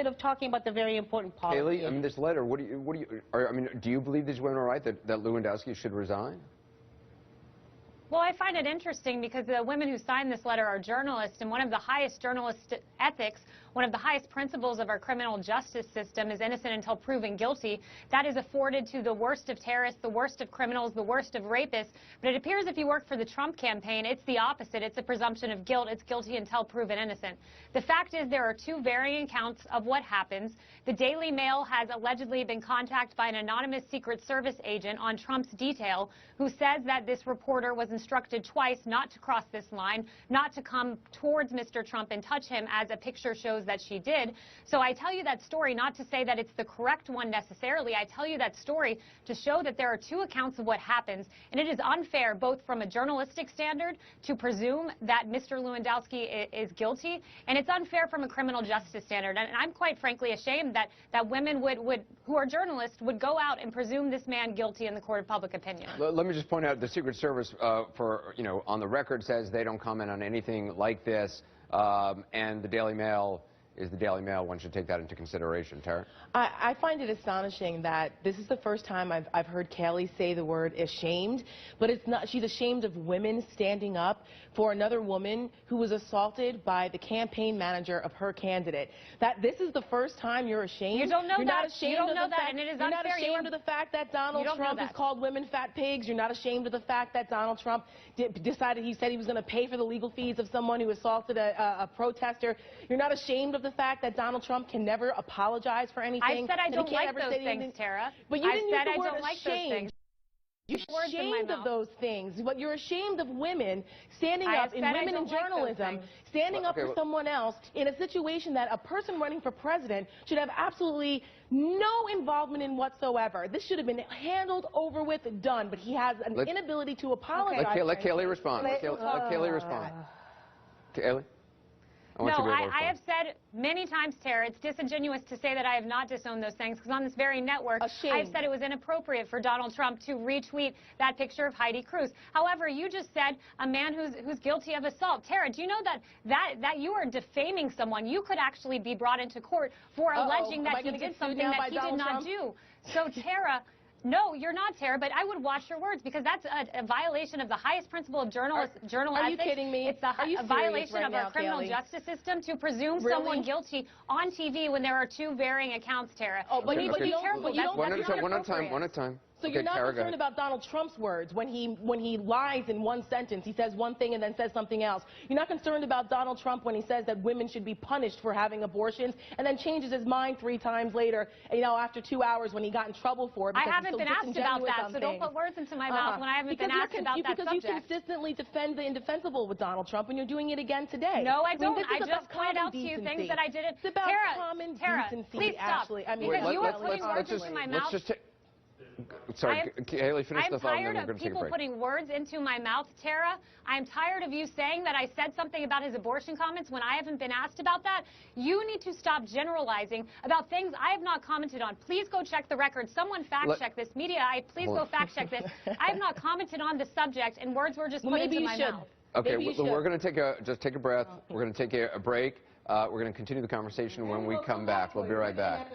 instead of talking about the very important policy. Haley, I mean, this letter, do you believe these women are right, that Lewandowski should resign? Well, I find it interesting because the women who signed this letter are journalists, and one of the highest journalist ethics, one of the highest principles of our criminal justice system is innocent until proven guilty. That is afforded to the worst of terrorists, the worst of criminals, the worst of rapists. But it appears if you work for the Trump campaign, it's the opposite. It's a presumption of guilt. It's guilty until proven innocent. The fact is there are two varying accounts of what happens. The Daily Mail has allegedly been contacted by an anonymous Secret Service agent on Trump's detail who says that this reporter was instructed twice not to cross this line, not to come towards Mr. Trump and touch him, as a picture shows that she did. So I tell you that story not to say that it's the correct one necessarily. I tell you that story to show that there are two accounts of what happens, and it is unfair both from a journalistic standard to presume that Mr. Lewandowski is guilty, and it's unfair from a criminal justice standard. And I'm quite frankly ashamed that women who are journalists would go out and presume this man guilty in the court of public opinion. Let me just point out the Secret Service, on the record says they don't comment on anything like this, and the Daily Mail is the Daily Mail. One should take that into consideration. Tara? I find it astonishing that this is the first time I've heard Kaylee say the word ashamed, but it's not. She's ashamed of women standing up for another woman who was assaulted by the campaign manager of her candidate. That this is the first time you're ashamed. You don't know you're that. Not ashamed you don't of know the that, fact, and it is you're unfair. Not ashamed of the fact that Donald Trump has called women fat pigs. You're not ashamed of the fact that Donald Trump decided he said he was going to pay for the legal fees of someone who assaulted a protester. You're not ashamed of the fact that Donald Trump can never apologize for anything. I said I don't like those things, Tara. But you didn't use the word I don't like those things. You're ashamed of those things. But you're ashamed of women standing up, in women in journalism, standing up for someone else in a situation that a person running for president should have absolutely no involvement in whatsoever. This should have been handled, over with, done. But he has an inability to apologize. Let Kaylee respond. Let Kaylee respond. Kaylee? No, I have said many times, Tara, it's disingenuous to say that I have not disowned those things, because on this very network, I've said it was inappropriate for Donald Trump to retweet that picture of Heidi Cruz. However, you just said a man who's guilty of assault. Tara, do you know that you are defaming someone? You could actually be brought into court for alleging that he did something that he did not do. So, Tara... No, you're not, Tara, but I would watch your words, because that's a violation of the highest principle of journal ethics. Are you kidding me? It's a violation of our criminal justice system to presume someone guilty on TV when there are two varying accounts, Tara. Oh, but you be careful. One at a time. So you're not concerned about Donald Trump's words when he lies in one sentence. He says one thing and then says something else. You're not concerned about Donald Trump when he says that women should be punished for having abortions and then changes his mind 3 times later, after 2 hours when he got in trouble for it. I haven't been asked about that, so don't put words into my mouth when I haven't been asked about that subject. Because you consistently defend the indefensible with Donald Trump, and you're doing it again today. No, I don't. I just pointed out to you things that I didn't. It's about common decency, please stop. Ashley. Because you are putting words into my mouth. Sorry, Haley, finish the thought, and then we're going to take a break. I'm tired of people putting words into my mouth, Tara. I'm tired of you saying that I said something about his abortion comments when I haven't been asked about that. You need to stop generalizing about things I have not commented on. Please go check the record. Someone fact-check this. Media, please go fact-check this. I have not commented on the subject, and words were just put into my mouth. Okay, we're going to just take a breath. We're going to take a break. We're going to continue the conversation when we come back. We'll be right back.